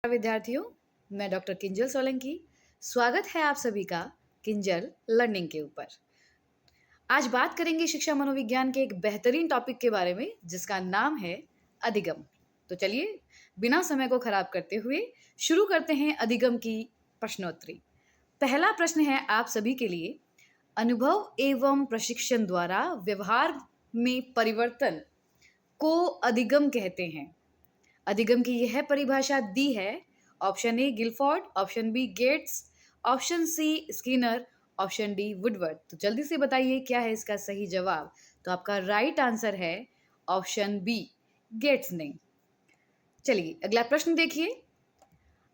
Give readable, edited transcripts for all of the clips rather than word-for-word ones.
विद्यार्थियों, मैं डॉक्टर किंजल सोलंकी। स्वागत है आप सभी का किंजल लर्निंग के ऊपर। आज बात करेंगे शिक्षा मनोविज्ञान के एक बेहतरीन टॉपिक के बारे में जिसका नाम है अधिगम। तो चलिए बिना समय को खराब करते हुए शुरू करते हैं अधिगम की प्रश्नोत्तरी। पहला प्रश्न है आप सभी के लिए, अनुभव एवं प्रशिक्षण द्वारा व्यवहार में परिवर्तन को अधिगम कहते हैं। अधिगम की यह परिभाषा दी है option A Guilford, option B Gates, option C Skinner, option D Woodward. तो जल्दी से बताइए क्या है इसका सही जवाब। तो आपका राइट आंसर है ऑप्शन बी गेट्स ने। चलिए अगला प्रश्न देखिए।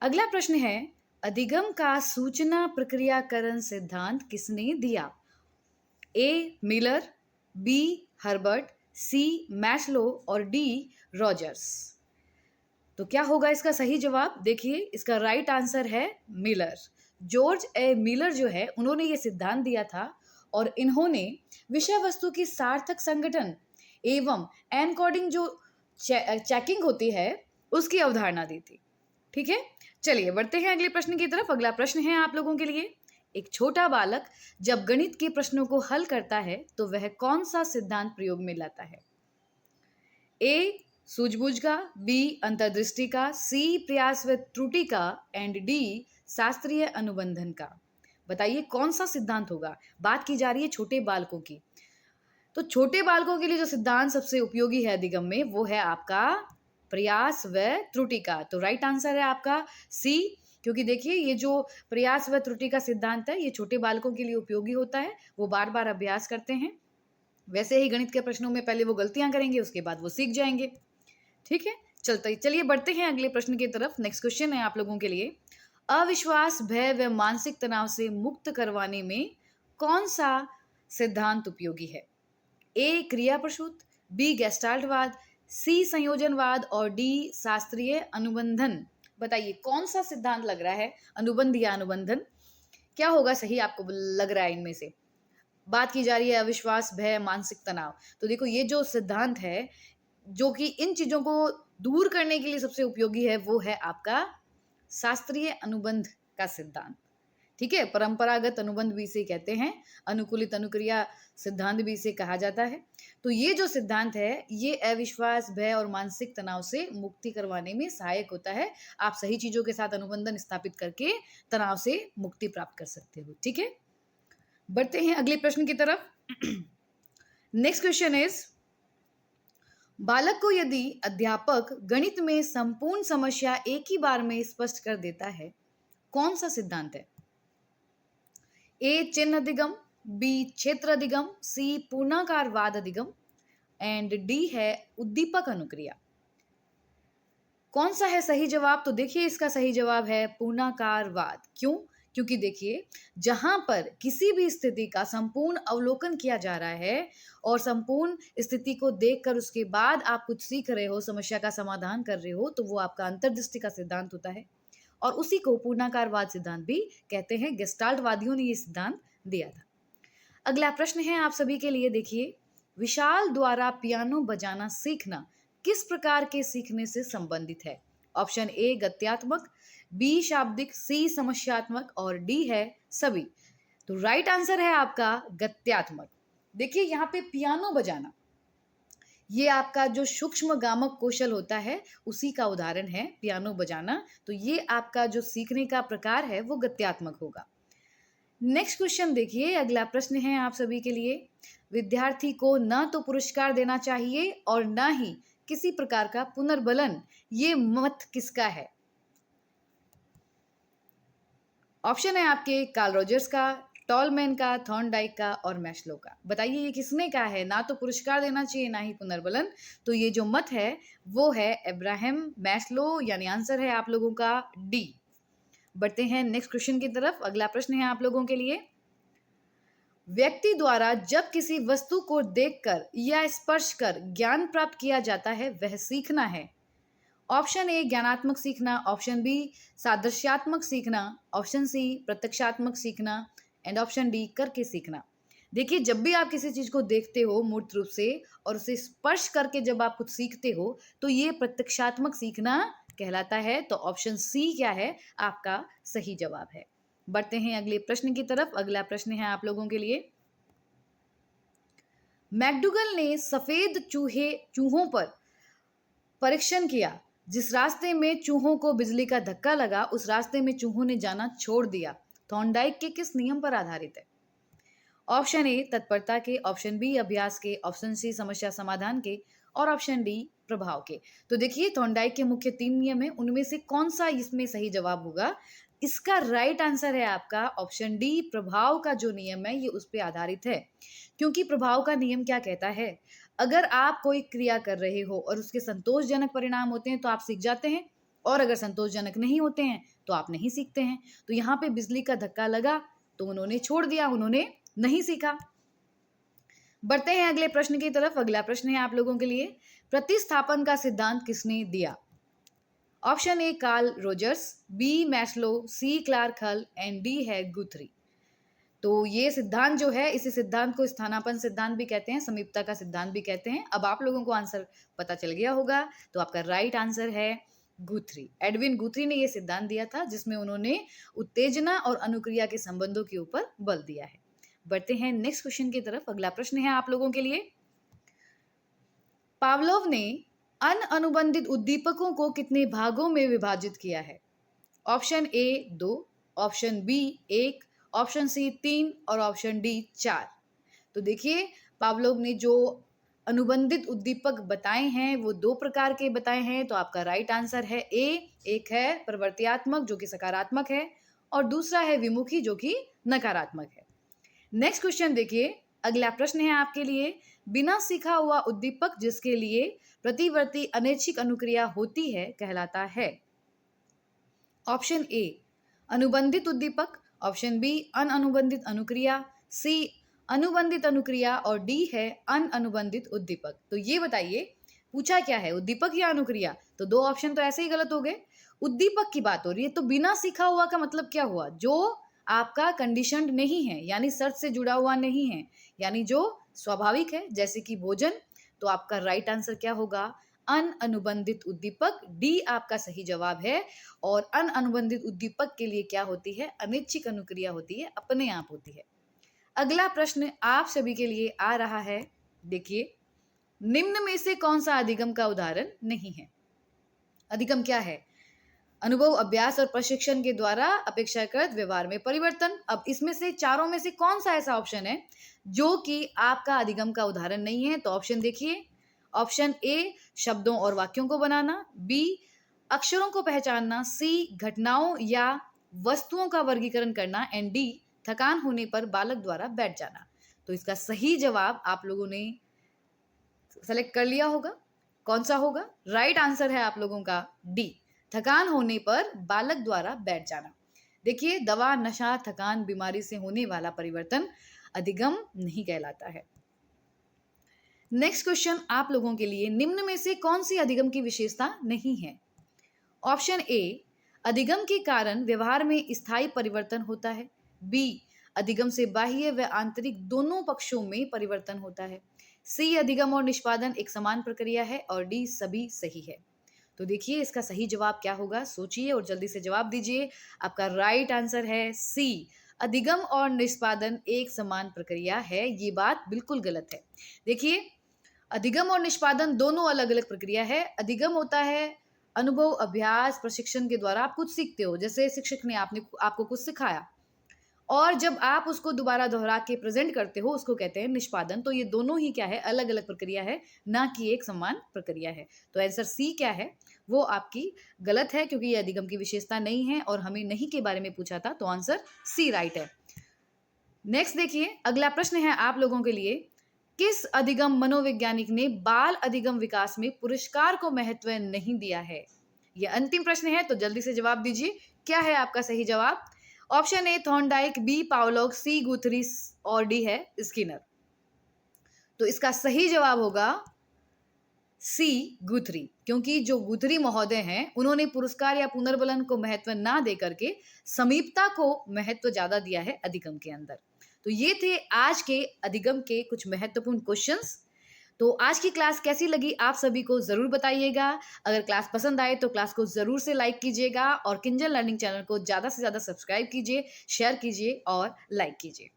अगला प्रश्न है, अधिगम का सूचना प्रक्रियाकरण सिद्धांत किसने दिया? ए मिलर, बी हर्बर्ट, सी मैस्लो और डी रॉजर्स। तो क्या होगा इसका सही जवाब? देखिए इसका राइट आंसर है मिलर। जॉर्ज ए मिलर जो है उन्होंने ये सिद्धांत दिया था और इन्होंने विषय वस्तु की सार्थक संगठन एवं एनकोडिंग जो चेकिंग होती है उसकी अवधारणा दी थी। ठीक है, चलिए बढ़ते हैं अगले प्रश्न की तरफ। अगला प्रश्न है आप लोगों के लिए, एक छोटा बालक जब गणित के प्रश्नों को हल करता है तो वह कौन सा सिद्धांत प्रयोग में लाता है? ए सूझबूझ का, बी अंतर्दृष्टि का, सी प्रयास व त्रुटि का एंड डी शास्त्रीय अनुबंधन का। बताइए कौन सा सिद्धांत होगा। बात की जा रही है छोटे बालकों की, तो छोटे बालकों के लिए जो सिद्धांत सबसे उपयोगी है अधिगम में वो है आपका प्रयास व त्रुटि का। तो राइट आंसर है आपका सी, क्योंकि देखिए ये जो प्रयास व त्रुटि का सिद्धांत है ये छोटे बालकों के लिए उपयोगी होता है, वो बार बार अभ्यास करते हैं। वैसे ही गणित के प्रश्नों में पहले वो गलतियां करेंगे, उसके बाद वो सीख जाएंगे। ठीक है, चलिए बढ़ते हैं अगले प्रश्न की तरफ। नेक्स्ट क्वेश्चन है आप लोगों के लिए, अविश्वास, भय व मानसिक तनाव से मुक्त करवाने में कौन सा सिद्धांत उपयोगी है? ए क्रिया प्रसूत, बी गेस्टाल्टवाद, सी संयोजनवाद और डी शास्त्रीय अनुबंधन। बताइए कौन सा सिद्धांत लग रहा है, अनुबंध या अनुबंधन, क्या होगा सही आपको लग रहा है इनमें से? बात की जा रही है अविश्वास, भय, मानसिक तनाव। तो देखो ये जो सिद्धांत है जो कि इन चीजों को दूर करने के लिए सबसे उपयोगी है वो है आपका शास्त्रीय अनुबंध का सिद्धांत। ठीक है, परंपरागत अनुबंध भी इसे कहते हैं, अनुकूलित अनुक्रिया सिद्धांत भी इसे कहा जाता है। तो ये जो सिद्धांत है ये अविश्वास, भय और मानसिक तनाव से मुक्ति करवाने में सहायक होता है। आप सही चीजों के साथ अनुबंधन स्थापित करके तनाव से मुक्ति प्राप्त कर सकते हो। ठीक है, बढ़ते हैं अगले प्रश्न की तरफ। नेक्स्ट क्वेश्चन इज, बालक को यदि अध्यापक गणित में संपूर्ण समस्या एक ही बार में स्पष्ट कर देता है, कौन सा सिद्धांत है? ए चिन्ह अधिगम, बी क्षेत्र अधिगम, सी पूर्णाकारवाद अधिगम एंड डी है उद्दीपक अनुक्रिया। कौन सा है सही जवाब? तो देखिए इसका सही जवाब है पूर्णाकारवाद। क्यों? क्योंकि देखिए जहां पर किसी भी स्थिति का संपूर्ण अवलोकन किया जा रहा है और संपूर्ण स्थिति को देखकर उसके बाद आप कुछ सीख रहे हो, समस्या का समाधान कर रहे हो, तो वो आपका अंतर्दृष्टि का सिद्धांत होता है और उसी को पूर्णाकारवाद सिद्धांत भी कहते हैं। गेस्टाल्टवादियों ने ये सिद्धांत दिया था। अगला प्रश्न है आप सभी के लिए, देखिए, विशाल द्वारा पियानो बजाना सीखना किस प्रकार के सीखने से संबंधित है? ऑप्शन ए गत्यात्मक, बी शाब्दिक, सी समस्यात्मक और डी है सभी। तो राइट आंसर है आपका गत्यात्मक। देखिए यहाँ पे पियानो बजाना ये आपका जो सूक्ष्म गामक कौशल होता है उसी का उदाहरण है पियानो बजाना। तो ये आपका जो सीखने का प्रकार है वो गत्यात्मक होगा। नेक्स्ट क्वेश्चन देखिए, अगला प्रश्न है आप सभी के लिए, विद्यार्थी को न तो पुरस्कार देना चाहिए और न ही किसी प्रकार का पुनर्बलन, ये मत किसका है? ऑप्शन है आपके कार्ल रॉजर्स का, टॉलमैन का, थॉर्नडाइक का और मैस्लो का। बताइए ये किसने कहा है ना तो पुरस्कार देना चाहिए ना ही पुनर्बलन? तो ये जो मत है वो है अब्राहम मैस्लो, यानी आंसर है आप लोगों का डी। बढ़ते हैं नेक्स्ट क्वेश्चन की तरफ। अगला प्रश्न है आप लोगों के लिए, व्यक्ति द्वारा जब किसी वस्तु को देखकर या स्पर्श कर ज्ञान प्राप्त किया जाता है वह सीखना है। ऑप्शन ए ज्ञानात्मक सीखना, ऑप्शन बी सादृश्यात्मक सीखना, ऑप्शन सी प्रत्यक्षात्मक सीखना एंड ऑप्शन डी करके सीखना। देखिए जब भी आप किसी चीज को देखते हो मूर्त रूप से और उसे स्पर्श करके जब आप कुछ सीखते हो तो ये प्रत्यक्षात्मक सीखना कहलाता है। तो ऑप्शन सी क्या है आपका सही जवाब है। बढ़ते हैं अगले प्रश्न की तरफ। अगला प्रश्न है आप लोगों के लिए, मैकडूगल ने सफेद चूहों पर परीक्षण किया। जिस रास्ते में चूहों को बिजली का धक्का लगा उस रास्ते में चूहों ने जाना छोड़ दिया। थॉर्नडाइक के किस नियम पर आधारित है? ऑप्शन ए तत्परता के, ऑप्शन बी अभ्यास के, ऑप्शन सी समस्या समाधान के और ऑप्शन डी प्रभाव के। तो देखिए थॉर्नडाइक के मुख्य 3 नियम है, उनमें से कौन सा इसमें सही जवाब होगा? इसका राइट आंसर है आपका ऑप्शन डी, प्रभाव का जो नियम है ये उस पर आधारित है। क्योंकि प्रभाव का नियम क्या कहता है, अगर आप कोई क्रिया कर रहे हो और उसके संतोषजनक परिणाम होते हैं तो आप सीख जाते हैं, और अगर संतोषजनक नहीं होते हैं तो आप नहीं सीखते हैं। तो यहाँ पे बिजली का धक्का लगा तो उन्होंने छोड़ दिया, उन्होंने नहीं सीखा। बढ़ते हैं अगले प्रश्न की तरफ। अगला प्रश्न है आप लोगों के लिए, प्रतिस्थापन का सिद्धांत किसने दिया? Option A Carl Rogers, B Maslow, C Clark Hull and D है गुथरी। तो ये सिद्धांत जो है, इसी सिद्धांत को स्थानापन्न सिद्धांत भी कहते हैं, समीपता का सिद्धांत भी कहते हैं। अब आप लोगों को आंसर पता चल गया होगा, तो आपका राइट आंसर है गुथरी। एडविन गुथरी ने यह सिद्धांत दिया था जिसमें उन्होंने उत्तेजना और अनुक्रिया के संबंधों के ऊपर बल दिया है। बढ़ते हैं नेक्स्ट क्वेश्चन की तरफ। अगला प्रश्न है आप लोगों के लिए, पावलोव ने अनुबंधित उद्दीपकों को कितने भागों में विभाजित किया है? Option A 2, option B 1, option C 3 और ऑप्शन डी 4। तो देखिए पावलोव ने जो अनुबंधित उद्दीपक बताए हैं वो 2 प्रकार के बताए हैं। तो आपका राइट आंसर है ए, एक है प्रवृत्त्यात्मक जो कि सकारात्मक है और दूसरा है विमुखी जो कि नकारात्मक है। नेक्स्ट क्वेश्चन देखिए, अगला प्रश्न है आपके लिए, बिना सीखा हुआ उद्दीपक जिसके लिए प्रतिवर्ती अनैच्छिक अनुक्रिया होती है कहलाता है? ऑप्शन ए अनुबंधित उद्दीपक, ऑप्शन बी अनअनुबंधित अनुक्रिया, सी अनुबंधित अनुक्रिया और डी है अनअनुबंधित उद्दीपक। तो ये बताइए पूछा क्या है, उद्दीपक या अनुक्रिया? तो 2 ऑप्शन तो ऐसे ही गलत हो गए। उद्दीपक की बात हो रही है, तो बिना सीखा हुआ का मतलब क्या हुआ? जो आपका कंडीशनड नहीं है, यानी शर्त से जुड़ा हुआ नहीं है, यानी जो स्वाभाविक है जैसे कि भोजन। तो आपका राइट आंसर क्या होगा? अनअनुबंधित उद्दीपक, डी आपका सही जवाब है। और अनअनुबंधित उद्दीपक के लिए क्या होती है? अनैच्छिक अनुक्रिया होती है, अपने आप होती है। अगला प्रश्न आप सभी के लिए आ रहा है, देखिए, निम्न में से कौन सा अधिगम का उदाहरण नहीं है? अधिगम क्या है? अनुभव, अभ्यास और प्रशिक्षण के द्वारा अपेक्षाकृत व्यवहार में परिवर्तन। अब इसमें से चारों में से कौन सा ऐसा ऑप्शन है जो कि आपका अधिगम का उदाहरण नहीं है? तो ऑप्शन देखिए, ऑप्शन ए शब्दों और वाक्यों को बनाना, बी अक्षरों को पहचानना, सी घटनाओं या वस्तुओं का वर्गीकरण करना एंड डी थकान होने पर बालक द्वारा बैठ जाना। तो इसका सही जवाब आप लोगों ने सेलेक्ट कर लिया होगा, कौन सा होगा? राइट आंसर है आप लोगों का डी, थकान होने पर बालक द्वारा बैठ जाना। देखिए दवा, नशा, थकान, बीमारी से होने वाला परिवर्तन अधिगम नहीं कहलाता है। नेक्स्ट क्वेश्चन आप लोगों के लिए, निम्न में से कौन सी अधिगम की विशेषता नहीं है? ऑप्शन ए अधिगम के कारण व्यवहार में स्थायी परिवर्तन होता है, बी अधिगम से बाह्य व आंतरिक दोनों पक्षों में परिवर्तन होता है, सी अधिगम और निष्पादन एक समान प्रक्रिया है और डी सभी सही है। तो देखिए इसका सही जवाब क्या होगा, सोचिए और जल्दी से जवाब दीजिए। आपका राइट आंसर है सी, अधिगम और निष्पादन एक समान प्रक्रिया है। ये बात बिल्कुल गलत है। देखिए अधिगम और निष्पादन दोनों अलग अलग प्रक्रिया है। अधिगम होता है अनुभव, अभ्यास, प्रशिक्षण के द्वारा आप कुछ सीखते हो, जैसे शिक्षक ने आपको कुछ सिखाया और जब आप उसको दोबारा दोहरा के प्रेजेंट करते हो उसको कहते हैं निष्पादन। तो ये दोनों ही क्या है, अलग अलग प्रक्रिया है, ना कि एक समान प्रक्रिया है। तो आंसर सी क्या है वो आपकी गलत है, क्योंकि ये अधिगम की विशेषता नहीं है और हमें नहीं के बारे में पूछा था, तो आंसर सी राइट है। नेक्स्ट देखिए, अगला प्रश्न है आप लोगों के लिए, किस अधिगम मनोवैज्ञानिक ने बाल अधिगम विकास में पुरस्कार को महत्व नहीं दिया है? यह अंतिम प्रश्न है, तो जल्दी से जवाब दीजिए, क्या है आपका सही जवाब? Option A Thorndike, B Pavlov, C Guthrie और डी है स्किनर। तो इसका सही जवाब होगा सी गुथरी, क्योंकि जो गुथरी महोदय हैं उन्होंने पुरस्कार या पुनर्बलन को महत्व ना दे करके समीपता को महत्व ज्यादा दिया है अधिगम के अंदर। तो ये थे आज के अधिगम के कुछ महत्वपूर्ण क्वेश्चंस। तो आज की क्लास कैसी लगी आप सभी को ज़रूर बताइएगा। अगर क्लास पसंद आए तो क्लास को ज़रूर से लाइक कीजिएगा और किंजल लर्निंग चैनल को ज़्यादा से ज़्यादा सब्सक्राइब कीजिए, शेयर कीजिए और लाइक कीजिए।